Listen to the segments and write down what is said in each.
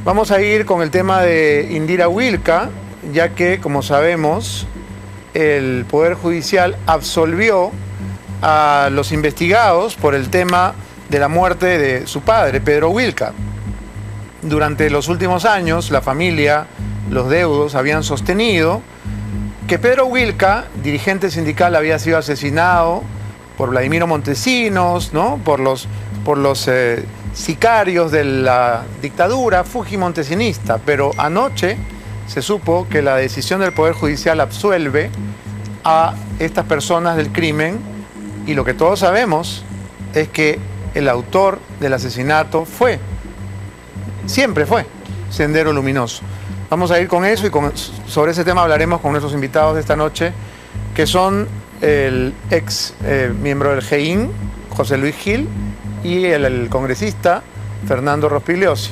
Vamos a ir con el tema de Indira Wilca, ya que, como sabemos, el Poder Judicial absolvió a los investigados por el tema de la muerte de su padre, Pedro Wilca. Durante los últimos años, la familia, los deudos, habían sostenido que Pedro Wilca, dirigente sindical, había sido asesinado por Vladimiro Montesinos, ¿no? por los sicarios de la dictadura fujimontesinista. Pero anoche se supo que la decisión del Poder Judicial absuelve a estas personas del crimen, y lo que todos sabemos es que el autor del asesinato siempre fue Sendero Luminoso. Vamos a ir con eso, y sobre ese tema hablaremos con nuestros invitados de esta noche, que son el ex miembro del GEIN, José Luis Gil, y el congresista Fernando Rospigliosi.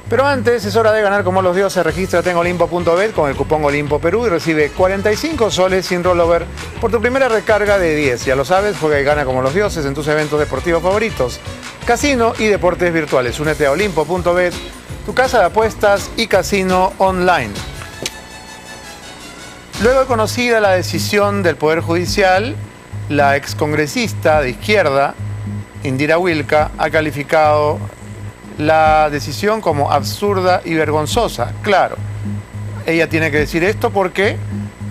Pero antes es hora de ganar como los dioses. Regístrate en olimpo.bet con el cupón Olimpo Perú y recibe 45 soles sin rollover por tu primera recarga de 10. Ya lo sabes, juega y gana como los dioses en tus eventos deportivos favoritos, casino y deportes virtuales. Únete a olimpo.bet, tu casa de apuestas y casino online. Luego de conocida la decisión del Poder Judicial, la excongresista de izquierda, Indira Wilca, ha calificado la decisión como absurda y vergonzosa. Claro, ella tiene que decir esto porque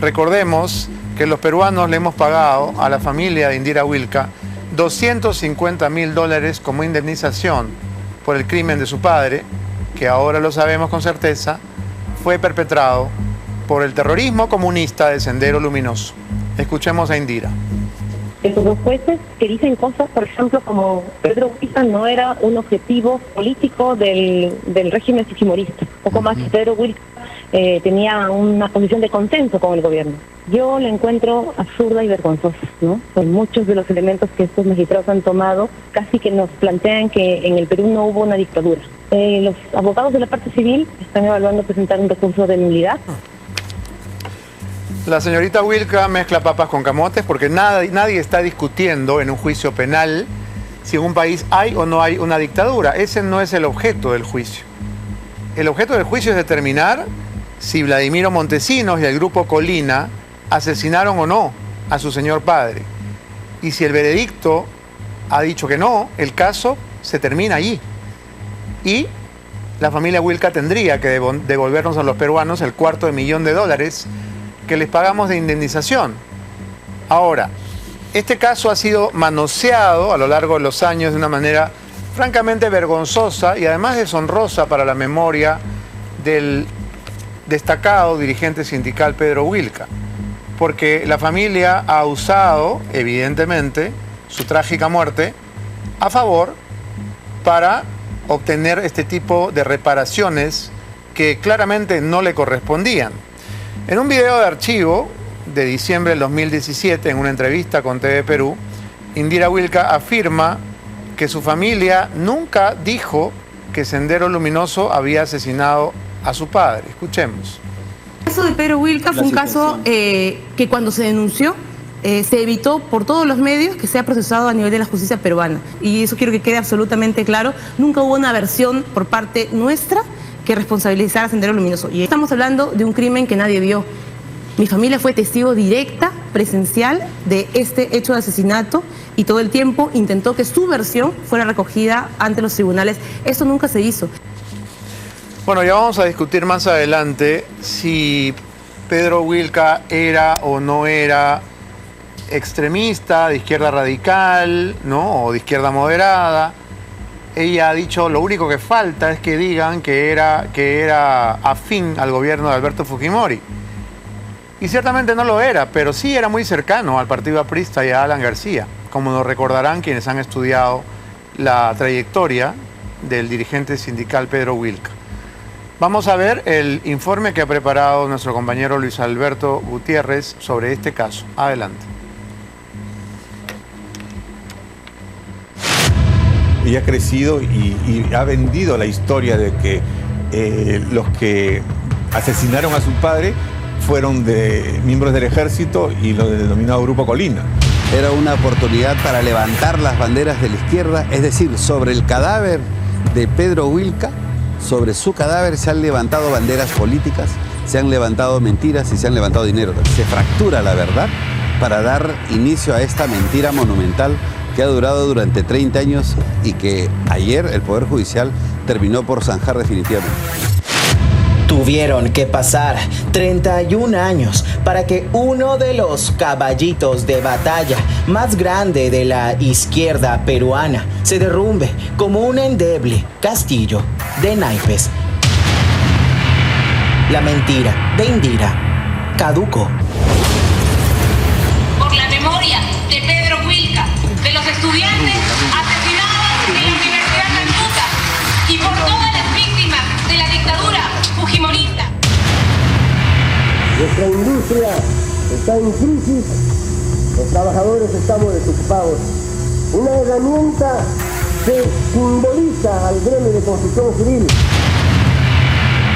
recordemos que los peruanos le hemos pagado a la familia de Indira Wilca $250.000 como indemnización por el crimen de su padre, que ahora lo sabemos con certeza, fue perpetrado por el terrorismo comunista de Sendero Luminoso. Escuchemos a Indira. Esos jueces que dicen cosas, por ejemplo, como Pedro Wilca no era un objetivo político del régimen fujimorista, poco más que Pedro Wilca tenía una posición de consenso con el gobierno. Yo la encuentro absurda y vergonzosa, ¿no? Son muchos de los elementos que estos magistrados han tomado, casi que nos plantean que en el Perú no hubo una dictadura. Los abogados de la parte civil están evaluando presentar un recurso de nulidad. La señorita Wilca mezcla papas con camotes porque nadie está discutiendo en un juicio penal si en un país hay o no hay una dictadura. Ese no es el objeto del juicio. El objeto del juicio es determinar si Vladimiro Montesinos y el grupo Colina asesinaron o no a su señor padre. Y si el veredicto ha dicho que no, el caso se termina allí. Y la familia Wilca tendría que devolvernos a los peruanos el $250.000 que les pagamos de indemnización. Ahora, este caso ha sido manoseado a lo largo de los años de una manera francamente vergonzosa y además deshonrosa para la memoria del destacado dirigente sindical Pedro Wilca, porque la familia ha usado, evidentemente, su trágica muerte a favor para obtener este tipo de reparaciones que claramente no le correspondían. En un video de archivo de diciembre del 2017, en una entrevista con TV Perú, Indira Wilca afirma que su familia nunca dijo que Sendero Luminoso había asesinado a su padre. Escuchemos. El caso de Pedro Wilca fue un caso que cuando se denunció se evitó por todos los medios que sea procesado a nivel de la justicia peruana. Y eso quiero que quede absolutamente claro. Nunca hubo una versión por parte nuestra que responsabilizara a Sendero Luminoso. Y estamos hablando de un crimen que nadie vio. Mi familia fue testigo directa, presencial, de este hecho de asesinato y todo el tiempo intentó que su versión fuera recogida ante los tribunales. Eso nunca se hizo. Bueno, ya vamos a discutir más adelante si Pedro Wilca era o no era extremista, de izquierda radical, ¿no? O de izquierda moderada. Ella ha dicho, lo único que falta es que digan que era afín al gobierno de Alberto Fujimori. Y ciertamente no lo era, pero sí era muy cercano al partido aprista y a Alan García, como nos recordarán quienes han estudiado la trayectoria del dirigente sindical Pedro Wilca. Vamos a ver el informe que ha preparado nuestro compañero Luis Alberto Gutiérrez sobre este caso. Adelante. Y ha crecido y ha vendido la historia de que los que asesinaron a su padre fueron miembros del ejército y los del denominado Grupo Colina. Era una oportunidad para levantar las banderas de la izquierda, es decir, sobre el cadáver de Pedro Wilca sobre su cadáver se han levantado banderas políticas, se han levantado mentiras y se han levantado dinero. Se fractura la verdad para dar inicio a esta mentira monumental que ha durado durante 30 años y que ayer el Poder Judicial terminó por zanjar definitivamente. Tuvieron que pasar 31 años para que uno de los caballitos de batalla más grande de la izquierda peruana se derrumbe como un endeble castillo de naipes. La mentira de Indira caducó. Por la memoria de Pedro Wilca, de los estudiantes asesinados en la Universidad Santuta y por todas las víctimas de la dictadura fujimorista. Nuestra industria está en crisis, los trabajadores estamos desocupados. Una herramienta que simboliza al gremio de construcción civil.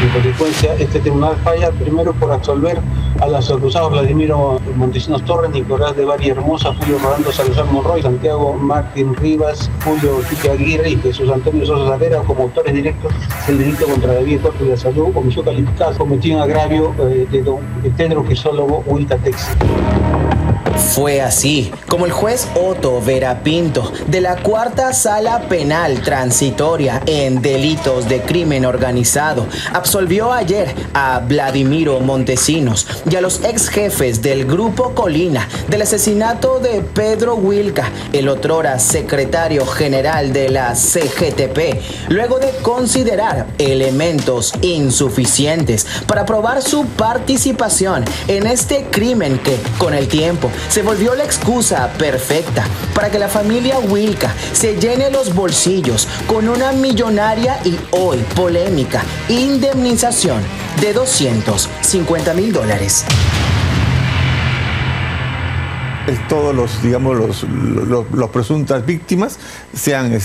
En consecuencia, este tribunal falla primero por absolver a los acusados Vladimiro Montesinos Torres, Nicolás de Bari Hermosa, Julio Rolando Salazar Monroy, Santiago Martín Rivas, Julio Quique Aguirre y Jesús Antonio Sosa Savera como autores directos del delito contra la vida, cuerpo y la salud, omisión calificada, cometido en agravio de don Pedro Crisólogo Wilca Texi. Fue así como el juez Otto Vera Pinto de la Cuarta Sala Penal Transitoria en Delitos de Crimen Organizado absolvió ayer a Vladimiro Montesinos y a los ex jefes del Grupo Colina del asesinato de Pedro Wilca, el otrora secretario general de la CGTP, luego de considerar elementos insuficientes para probar su participación en este crimen que, con el tiempo, se volvió la excusa perfecta para que la familia Wilca se llene los bolsillos con una millonaria y hoy polémica indemnización de $250,000. Todos los presuntas víctimas sean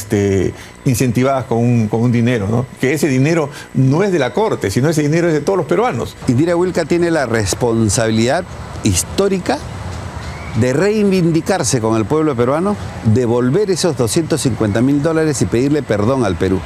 incentivadas con un dinero, ¿no? Que ese dinero no es de la Corte, sino ese dinero es de todos los peruanos. Indira Wilca tiene la responsabilidad histórica de reivindicarse con el pueblo peruano, devolver esos $250,000 y pedirle perdón al Perú.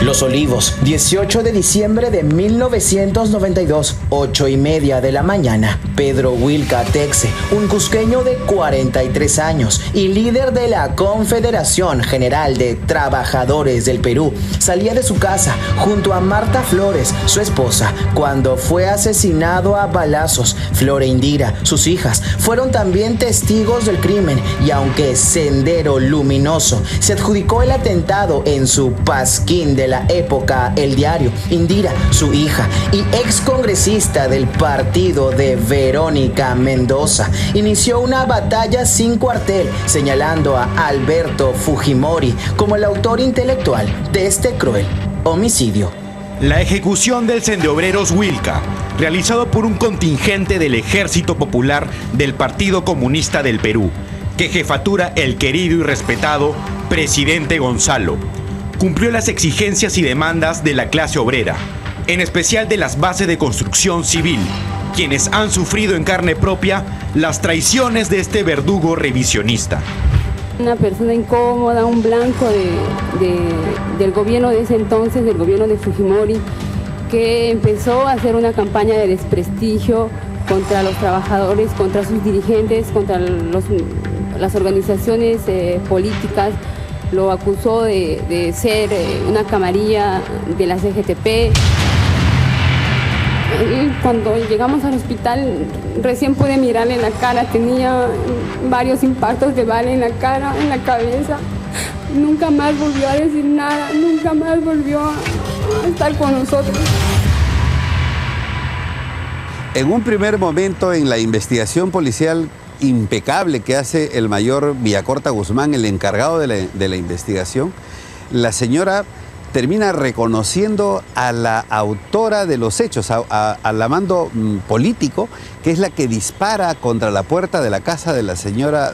Los Olivos, 18 de diciembre de 1992, 8:30 de la mañana. Pedro Wilca Texe, un cusqueño de 43 años y líder de la Confederación General de Trabajadores del Perú, salía de su casa junto a Marta Flores, su esposa, cuando fue asesinado a balazos. Flor e Indira, sus hijas, fueron también testigos del crimen y aunque Sendero Luminoso se adjudicó el atentado en su pasquín de la época El Diario, Indira, su hija y ex congresista del partido de Verónica Mendoza, inició una batalla sin cuartel señalando a Alberto Fujimori como el autor intelectual de este cruel homicidio. La ejecución del Sendeobreros Wilca, realizado por un contingente del Ejército Popular del Partido Comunista del Perú, que jefatura el querido y respetado presidente Gonzalo, cumplió las exigencias y demandas de la clase obrera, en especial de las bases de construcción civil, quienes han sufrido en carne propia las traiciones de este verdugo revisionista. Una persona incómoda, un blanco del gobierno de ese entonces, del gobierno de Fujimori, que empezó a hacer una campaña de desprestigio contra los trabajadores, contra sus dirigentes, contra las organizaciones políticas. Lo acusó de ser una camarilla de la CGTP. Cuando llegamos al hospital, recién pude mirarle la cara, tenía varios impactos de bala en la cara, en la cabeza. Nunca más volvió a decir nada, nunca más volvió a estar con nosotros. En un primer momento, en la investigación policial impecable que hace el mayor Villacorta Guzmán, el encargado de la investigación, la señora termina reconociendo a la autora de los hechos, a la mando político, que es la que dispara contra la puerta de la casa de la señora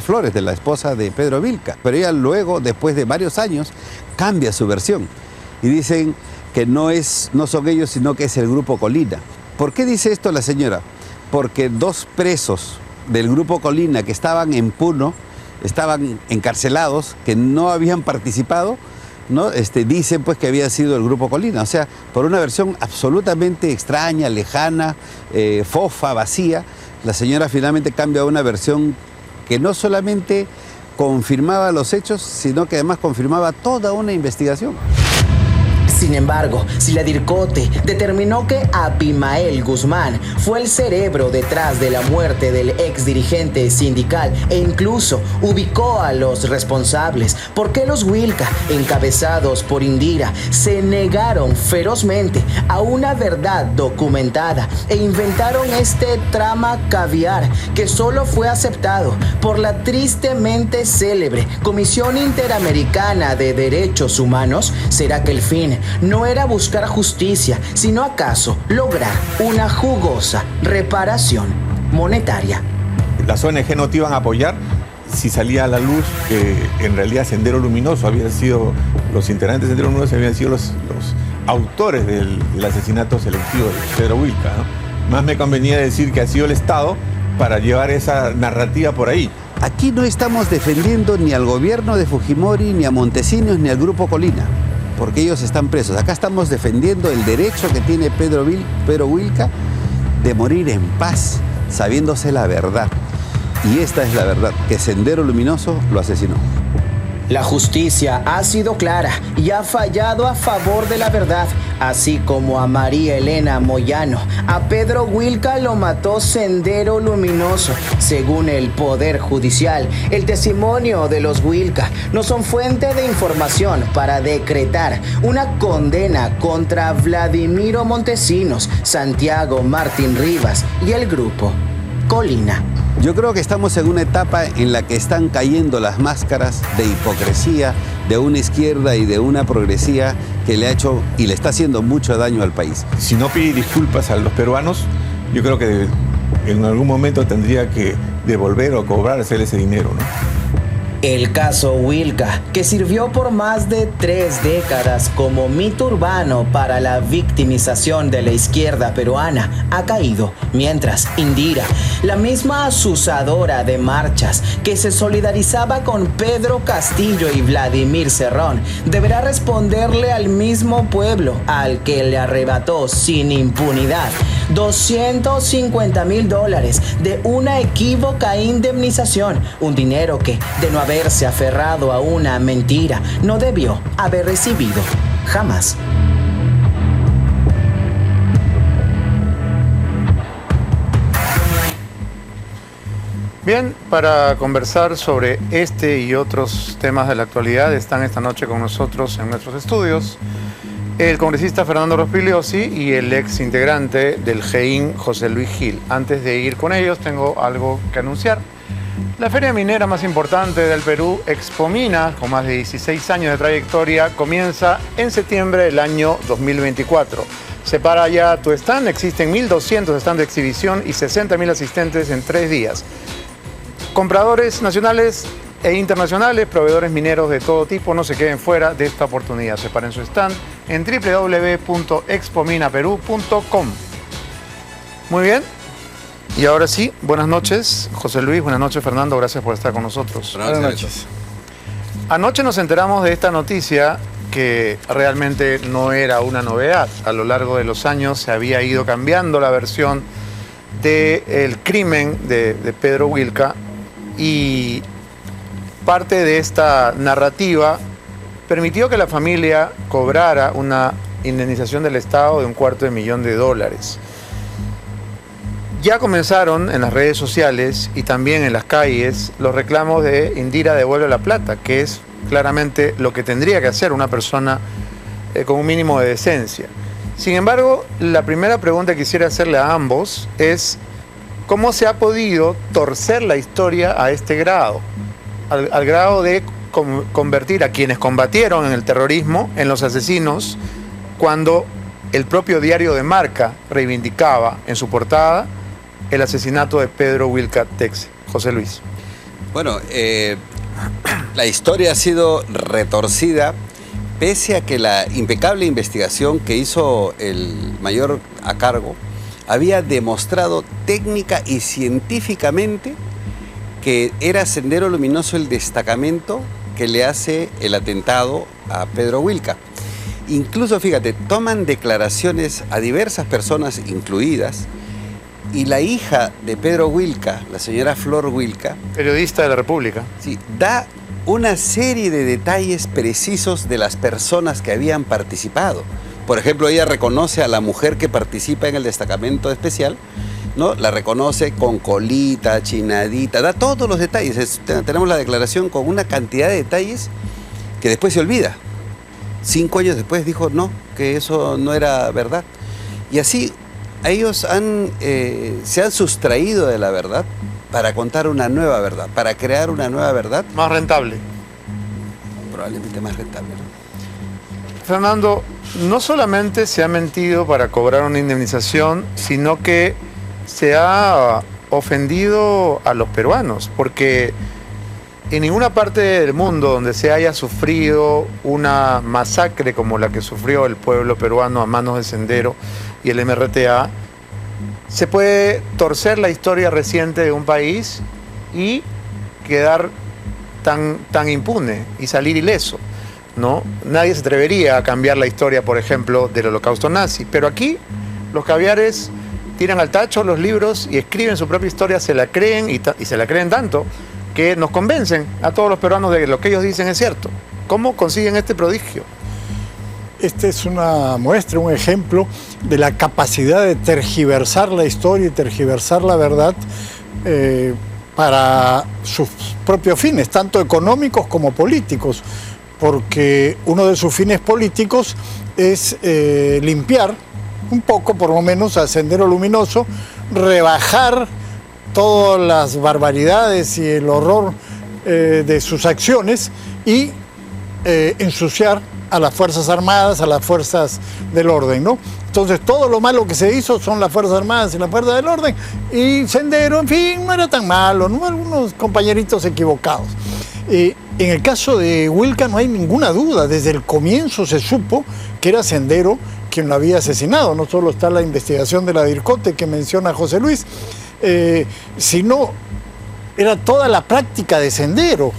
Flores, de la esposa de Pedro Wilca. Pero ella luego, después de varios años, cambia su versión y dicen que no son ellos, sino que es el Grupo Colina. ¿Por qué dice esto la señora? Porque dos presos del Grupo Colina que estaban en Puno, estaban encarcelados, que no habían participado, ¿no? Dicen pues que había sido el Grupo Colina. O sea, por una versión absolutamente extraña, lejana, fofa, vacía, la señora finalmente cambia a una versión que no solamente confirmaba los hechos, sino que además confirmaba toda una investigación. Sin embargo, si la DIRCOTE determinó que Abimael Guzmán fue el cerebro detrás de la muerte del ex dirigente sindical e incluso ubicó a los responsables, ¿por qué los Wilca, encabezados por Indira, se negaron ferozmente a una verdad documentada e inventaron este trama caviar que solo fue aceptado por la tristemente célebre Comisión Interamericana de Derechos Humanos? ¿Será que el fin no era buscar justicia, sino acaso lograr una jugosa reparación monetaria? Las ONG no te iban a apoyar si salía a la luz que en realidad Sendero Luminoso habían sido, los integrantes de Sendero Luminoso habían sido los autores del asesinato selectivo de Pedro Wilca, ¿no? Más me convenía decir que ha sido el Estado para llevar esa narrativa por ahí. Aquí no estamos defendiendo ni al gobierno de Fujimori, ni a Montesinos, ni al Grupo Colina, porque ellos están presos. Acá estamos defendiendo el derecho que tiene Pedro Wilca de morir en paz, sabiéndose la verdad. Y esta es la verdad, que Sendero Luminoso lo asesinó. La justicia ha sido clara y ha fallado a favor de la verdad, así como a María Elena Moyano. A Pedro Wilca lo mató Sendero Luminoso. Según el Poder Judicial, el testimonio de los Wilca no son fuente de información para decretar una condena contra Vladimiro Montesinos, Santiago Martín Rivas y el Grupo Colina. Yo creo que estamos en una etapa en la que están cayendo las máscaras de hipocresía de una izquierda y de una progresía que le ha hecho y le está haciendo mucho daño al país. Si no pide disculpas a los peruanos, yo creo que en algún momento tendría que devolver o cobrarse ese dinero, ¿no? El caso Wilca, que sirvió por más de 3 décadas como mito urbano para la victimización de la izquierda peruana, ha caído, mientras Indira, la misma asusadora de marchas que se solidarizaba con Pedro Castillo y Vladimir Cerrón, deberá responderle al mismo pueblo al que le arrebató sin impunidad $250,000 de una equívoca indemnización, un dinero que, de no haberse aferrado a una mentira, no debió haber recibido jamás. Bien, para conversar sobre este y otros temas de la actualidad están esta noche con nosotros en nuestros estudios el congresista Fernando Rospigliosi y el ex integrante del GEIN, José Luis Gil. Antes de ir con ellos, tengo algo que anunciar. La feria minera más importante del Perú, Expomina, con más de 16 años de trayectoria, comienza en septiembre del año 2024. Separa ya tu stand, existen 1.200 stands de exhibición y 60.000 asistentes en 3 días. Compradores nacionales e internacionales, proveedores mineros de todo tipo, no se queden fuera de esta oportunidad. Separen su stand en www.expominaperú.com. Muy bien. Y ahora sí, buenas noches, José Luis, buenas noches, Fernando, gracias por estar con nosotros. Buenas noches. Anoche nos enteramos de esta noticia que realmente no era una novedad. A lo largo de los años se había ido cambiando la versión del crimen de Pedro Wilca y parte de esta narrativa permitió que la familia cobrara una indemnización del Estado de $250,000. Ya comenzaron en las redes sociales y también en las calles los reclamos de Indira devuelve la plata, que es claramente lo que tendría que hacer una persona con un mínimo de decencia. Sin embargo, la primera pregunta que quisiera hacerle a ambos es ¿cómo se ha podido torcer la historia a este grado? Al grado de convertir a quienes combatieron en el terrorismo en los asesinos, cuando el propio diario de Marca reivindicaba en su portada el asesinato de Pedro Wilca Texe. José Luis. Bueno, la historia ha sido retorcida pese a que la impecable investigación que hizo el mayor a cargo había demostrado técnica y científicamente que era Sendero Luminoso el destacamento que le hace el atentado a Pedro Wilca. Incluso, fíjate, toman declaraciones a diversas personas incluidas, y la hija de Pedro Wilca, la señora Flor Wilca, periodista de la República, sí, da una serie de detalles precisos de las personas que habían participado. Por ejemplo, ella reconoce a la mujer que participa en el destacamento especial, ¿no? La reconoce con colita, chinadita, da todos los detalles. Tenemos la declaración con una cantidad de detalles que después se olvida. 5 años después dijo no, que eso no era verdad. Y así ellos se han sustraído de la verdad para contar una nueva verdad, para crear una nueva verdad. Más rentable. Probablemente más rentable, ¿no? Fernando, no solamente se ha mentido para cobrar una indemnización, sino que se ha ofendido a los peruanos, porque en ninguna parte del mundo donde se haya sufrido una masacre como la que sufrió el pueblo peruano a manos de Sendero y el MRTA, se puede torcer la historia reciente de un país y quedar tan impune y salir ileso, ¿no? Nadie se atrevería a cambiar la historia, por ejemplo, del Holocausto nazi, pero aquí los caviares tiran al tacho los libros y escriben su propia historia, se la creen y se la creen tanto que nos convencen a todos los peruanos de que lo que ellos dicen es cierto. ¿Cómo consiguen este prodigio? Esta es una muestra, un ejemplo de la capacidad de tergiversar la historia y tergiversar la verdad para sus propios fines, tanto económicos como políticos, porque uno de sus fines políticos es limpiar un poco, por lo menos, a Sendero Luminoso, rebajar todas las barbaridades y el horror de sus acciones y ensuciar a las Fuerzas Armadas, a las Fuerzas del Orden, ¿no? Entonces, todo lo malo que se hizo son las Fuerzas Armadas y las Fuerzas del Orden, y Sendero, en fin, no era tan malo, ¿no? Algunos compañeritos equivocados. En el caso de Wilca no hay ninguna duda, desde el comienzo se supo que era Sendero quien lo había asesinado. No solo está la investigación de la DIRCOTE que menciona José Luis, sino era toda la práctica de Sendero.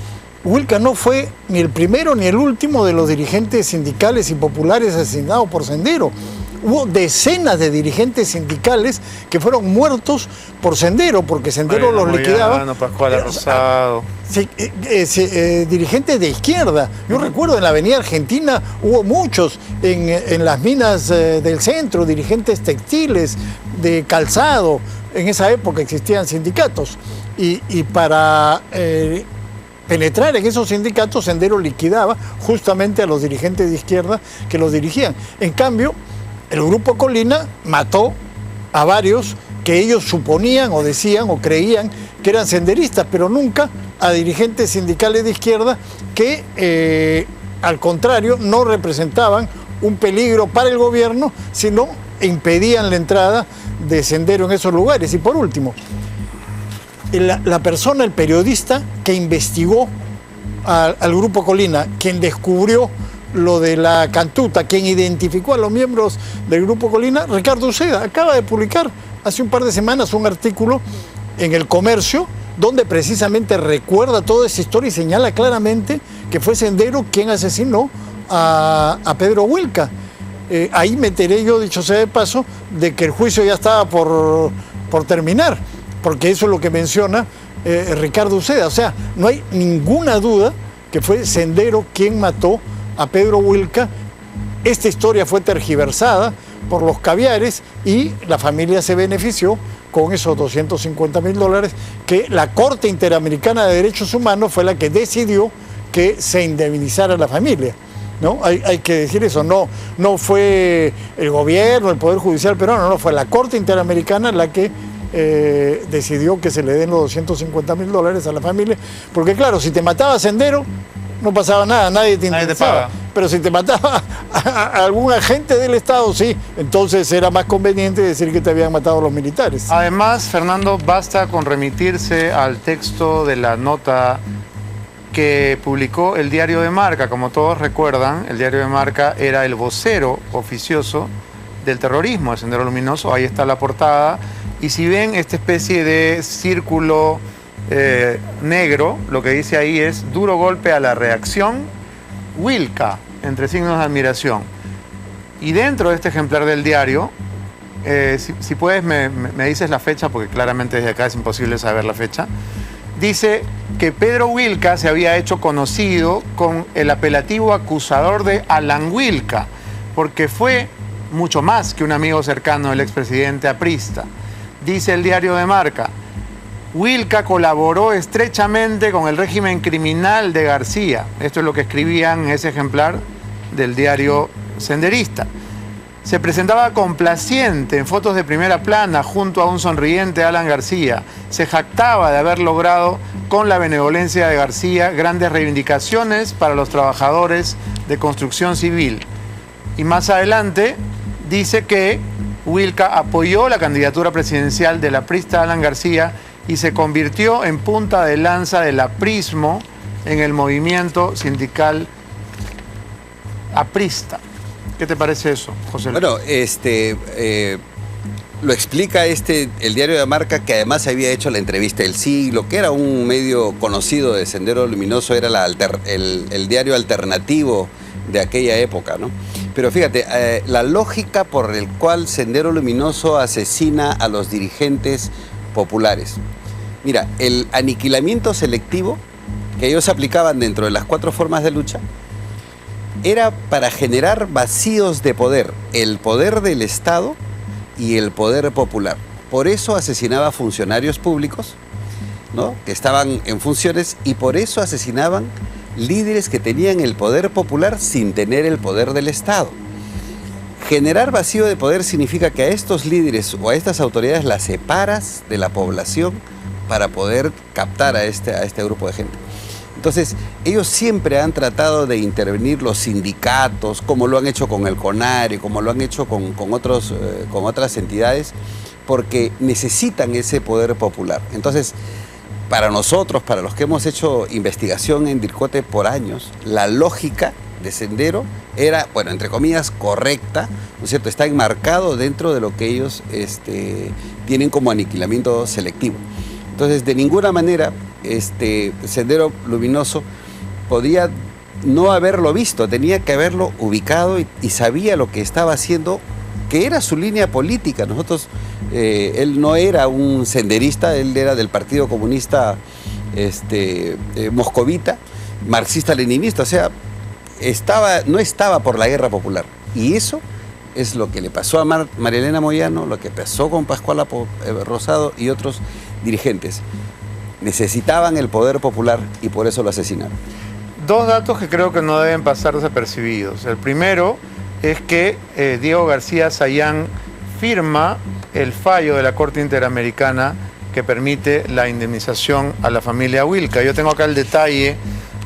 Wilca no fue ni el primero ni el último de los dirigentes sindicales y populares asesinados por Sendero. Hubo decenas de dirigentes sindicales que fueron muertos por Sendero, porque Sendero los liquidaba. Pascual Rosado. Dirigentes de izquierda. Yo recuerdo en la Avenida Argentina hubo muchos, en las minas del centro, dirigentes textiles, de calzado. En esa época existían sindicatos. Y para penetrar en esos sindicatos, Sendero liquidaba justamente a los dirigentes de izquierda que los dirigían. En cambio, el Grupo Colina mató a varios que ellos suponían o decían o creían que eran senderistas, pero nunca a dirigentes sindicales de izquierda que, al contrario, no representaban un peligro para el gobierno, sino impedían la entrada de Sendero en esos lugares. Y por último, la persona, el periodista que investigó al Grupo Colina, quien descubrió lo de la cantuta, quien identificó a los miembros del Grupo Colina, Ricardo Uceda, acaba de publicar hace un par de semanas un artículo en El Comercio, donde precisamente recuerda toda esa historia y señala claramente que fue Sendero quien asesinó a Pedro Wilca. Ahí me enteré yo, dicho sea de paso, de que el juicio ya estaba por terminar, porque eso es lo que menciona Ricardo Uceda. O sea, no hay ninguna duda que fue Sendero quien mató a Pedro Wilca. Esta historia fue tergiversada por los caviares y la familia se benefició con esos $250.000 que la Corte Interamericana de Derechos Humanos fue la que decidió que se indemnizara a la familia, ¿no? Hay que decir eso, no fue el gobierno, el Poder Judicial peruano, no, fue la Corte Interamericana la que decidió que se le den los $250.000 a la familia, porque claro, si te mataba Sendero, no pasaba nada, nadie te indemnizaba. Pero si te mataba a algún agente del Estado, sí, entonces era más conveniente decir que te habían matado los militares. Además, Fernando, basta con remitirse al texto de la nota que publicó el Diario de Marca. Como todos recuerdan, el Diario de Marca era el vocero oficioso del terrorismo, el Sendero Luminoso. Ahí está la portada. Y si ven esta especie de círculo negro, lo que dice ahí es: duro golpe a la reacción, Wilca, entre signos de admiración. Y dentro de este ejemplar del diario, si puedes me dices la fecha, porque claramente desde acá es imposible saber la fecha, dice que Pedro Wilca se había hecho conocido con el apelativo acusador de Alan Wilca, porque fue mucho más que un amigo cercano del expresidente aprista. Dice el diario de Marca, Wilca colaboró estrechamente con el régimen criminal de García. Esto es lo que escribían en ese ejemplar del diario senderista. Se presentaba complaciente en fotos de primera plana junto a un sonriente Alan García. Se jactaba de haber logrado con la benevolencia de García grandes reivindicaciones para los trabajadores de construcción civil. Y más adelante dice que Wilca apoyó la candidatura presidencial del aprista Alan García y se convirtió en punta de lanza del aprismo en el movimiento sindical aprista. ¿Qué te parece eso, José Luis? Bueno, lo explica el diario de Marca, que además había hecho la entrevista del siglo, que era un medio conocido de Sendero Luminoso, era el diario alternativo de aquella época, ¿no? Pero fíjate, la lógica por el cual Sendero Luminoso asesina a los dirigentes populares. Mira, el aniquilamiento selectivo que ellos aplicaban dentro de las 4 formas de lucha era para generar vacíos de poder, el poder del Estado y el poder popular. Por eso asesinaba a funcionarios públicos, ¿no?, que estaban en funciones, y por eso asesinaban líderes que tenían el poder popular sin tener el poder del Estado. Generar vacío de poder significa que a estos líderes o a estas autoridades las separas de la población para poder captar a este grupo de gente. Entonces, ellos siempre han tratado de intervenir los sindicatos, como lo han hecho con el CONARE, como lo han hecho con otras entidades, porque necesitan ese poder popular. Entonces, para nosotros, para los que hemos hecho investigación en DIRCOTE por años, la lógica de Sendero era, bueno, entre comillas, correcta, ¿no es cierto? Está enmarcado dentro de lo que ellos tienen como aniquilamiento selectivo. Entonces, de ninguna manera, Sendero Luminoso podía no haberlo visto, tenía que haberlo ubicado y sabía lo que estaba haciendo, que era su línea política. Nosotros, él no era un senderista, él era del Partido Comunista moscovita, marxista-leninista, o sea, no estaba por la guerra popular. Y eso es lo que le pasó a María Elena Moyano, lo que pasó con Pascual Rosado y otros dirigentes. Necesitaban el poder popular y por eso lo asesinaron. 2 datos que creo que no deben pasar desapercibidos. El primero es que Diego García Sayán firma el fallo de la Corte Interamericana que permite la indemnización a la familia Wilca. Yo tengo acá el detalle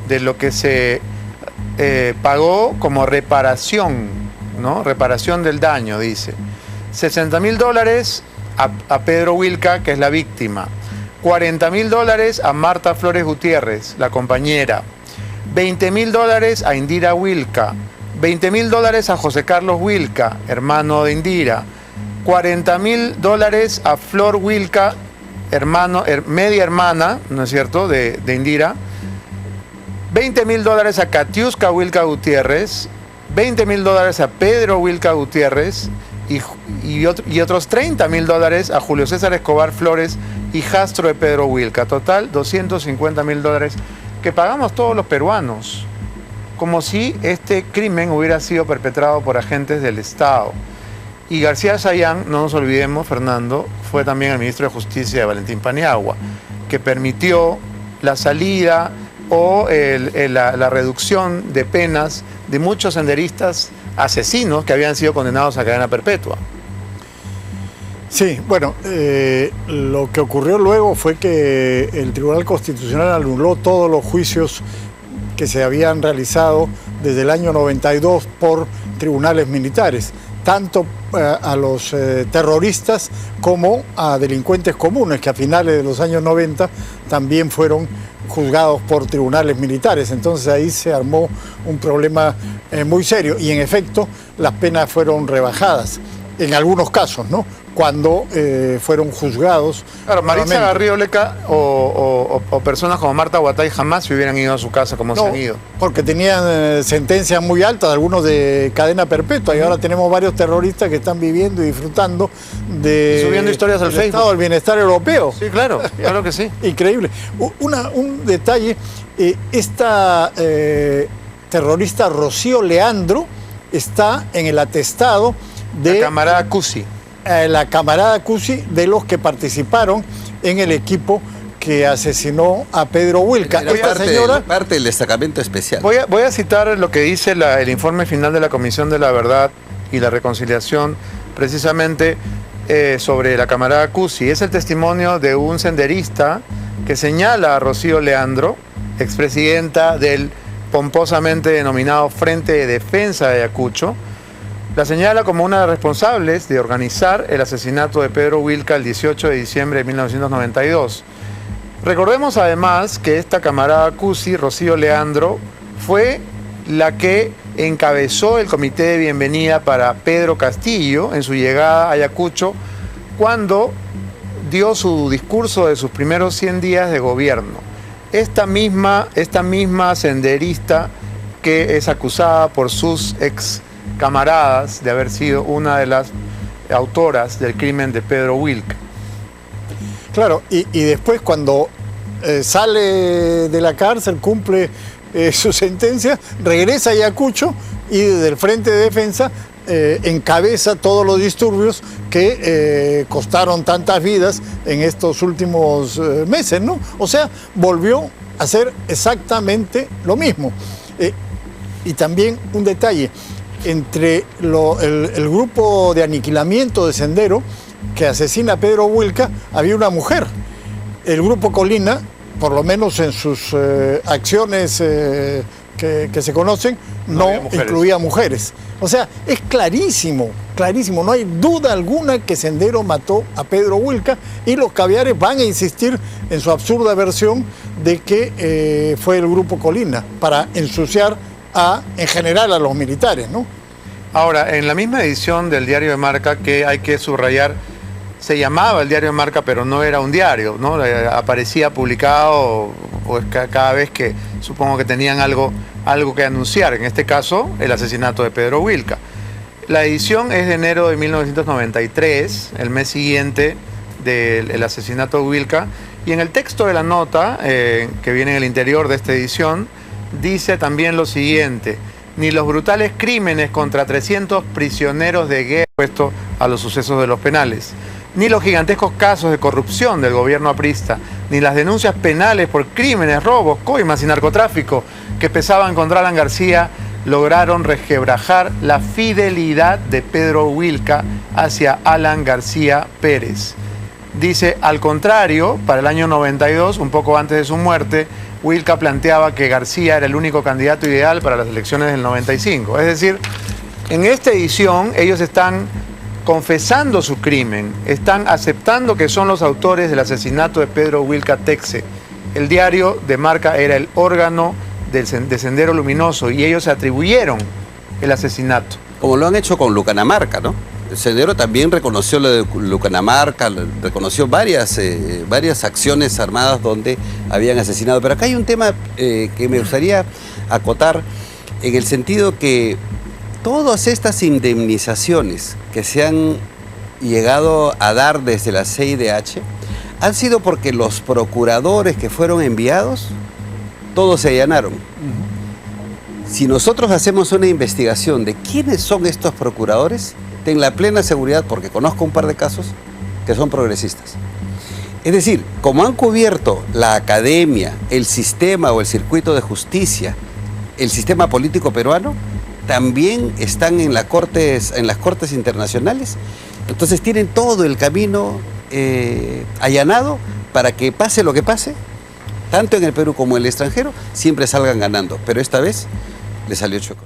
de lo que se pagó como reparación, ¿no? Reparación del daño, dice. $60.000 a Pedro Wilca, que es la víctima. $40.000 a Marta Flores Gutiérrez, la compañera. $20.000 a Indira Wilca. $20.000 a José Carlos Wilca, hermano de Indira. $40.000 a Flor Wilca, media hermana, ¿no es cierto?, de Indira. $20.000 a Katiuska Wilca Gutiérrez. $20.000 a Pedro Wilca Gutiérrez. Y otros $30.000 a Julio César Escobar Flores, hijastro de Pedro Wilca. Total, $250.000 que pagamos todos los peruanos, como si este crimen hubiera sido perpetrado por agentes del Estado. Y García Sayán, no nos olvidemos, Fernando, fue también el ministro de Justicia de Valentín Paniagua, que permitió la salida o la reducción de penas de muchos senderistas asesinos que habían sido condenados a cadena perpetua. Sí, bueno, lo que ocurrió luego fue que el Tribunal Constitucional anuló todos los juicios que se habían realizado desde el año 92 por tribunales militares, tanto a los terroristas como a delincuentes comunes, que a finales de los años 90 también fueron juzgados por tribunales militares. Entonces ahí se armó un problema muy serio y en efecto las penas fueron rebajadas. en algunos casos, ¿no? Cuando fueron juzgados. Claro, Maritza Garrido Leca o personas como Marta Huatay jamás se hubieran ido a su casa como se han ido. Porque tenían sentencias muy altas, algunos de cadena perpetua, y ahora tenemos varios terroristas que están viviendo y disfrutando de... Y subiendo historias al Facebook. Estado del bienestar europeo. Sí, claro, claro que sí. Increíble. Un detalle, esta terrorista Rocío Leandro está en el atestado de... La camarada Cusi. La camarada Cusi, de los que participaron en el equipo que asesinó a Pedro Wilca. Esta señora... parte del destacamento especial. Voy a citar lo que dice el informe final de la Comisión de la Verdad y la Reconciliación, precisamente sobre la camarada Cusi. Es el testimonio de un senderista que señala a Rocío Leandro, expresidenta del pomposamente denominado Frente de Defensa de Ayacucho. La señala como una de las responsables de organizar el asesinato de Pedro Wilca el 18 de diciembre de 1992. Recordemos además que esta camarada Cusi, Rocío Leandro, fue la que encabezó el comité de bienvenida para Pedro Castillo en su llegada a Ayacucho, cuando dio su discurso de sus primeros 100 días de gobierno. Esta misma senderista, que es acusada por sus ex camaradas de haber sido una de las autoras del crimen de Pedro Wilca. Claro, y después cuando sale de la cárcel, cumple su sentencia, regresa a Ayacucho y desde el Frente de Defensa encabeza todos los disturbios que costaron tantas vidas en estos últimos meses, ¿no? O sea, volvió a hacer exactamente lo mismo. Y también un detalle, entre el grupo de aniquilamiento de Sendero que asesina a Pedro Wilca, había una mujer. El grupo Colina, por lo menos en sus acciones que se conocen, no incluía mujeres. O sea, es clarísimo, clarísimo, no hay duda alguna que Sendero mató a Pedro Wilca, y los caviares van a insistir en su absurda versión de que fue el grupo Colina para ensuciar en general a los militares, ¿no? Ahora, en la misma edición del Diario de Marca, que hay que subrayar, se llamaba el Diario de Marca, pero no era un diario, ¿no? Aparecía publicado cada vez que supongo que tenían algo que anunciar, en este caso el asesinato de Pedro Wilca. La edición es de enero de 1993, el mes siguiente del asesinato de Wilca, y en el texto de la nota, que viene en el interior de esta edición, dice también lo siguiente: ni los brutales crímenes contra 300 prisioneros de guerra puesto a los sucesos de los penales, ni los gigantescos casos de corrupción del gobierno aprista, ni las denuncias penales por crímenes, robos, coimas y narcotráfico que pesaban contra Alan García lograron resquebrajar la fidelidad de Pedro Wilca hacia Alan García Pérez. Dice, al contrario, para el año 92, un poco antes de su muerte, Wilca planteaba que García era el único candidato ideal para las elecciones del 95. Es decir, en esta edición ellos están confesando su crimen, están aceptando que son los autores del asesinato de Pedro Wilca Texe. El Diario de Marca era el órgano de Sendero Luminoso y ellos se atribuyeron el asesinato. Como lo han hecho con Lucanamarca, ¿no? Sendero también reconoció lo de Lucanamarca, reconoció varias acciones armadas donde habían asesinado. Pero acá hay un tema que me gustaría acotar, en el sentido que todas estas indemnizaciones que se han llegado a dar desde la CIDH han sido porque los procuradores que fueron enviados, todos se allanaron. Si nosotros hacemos una investigación de quiénes son estos procuradores, ten la plena seguridad, porque conozco un par de casos, que son progresistas. Es decir, como han cubierto la academia, el sistema o el circuito de justicia, el sistema político peruano, también están en las cortes internacionales. Entonces tienen todo el camino allanado para que pase lo que pase, tanto en el Perú como en el extranjero, siempre salgan ganando. Pero esta vez le salió chueco.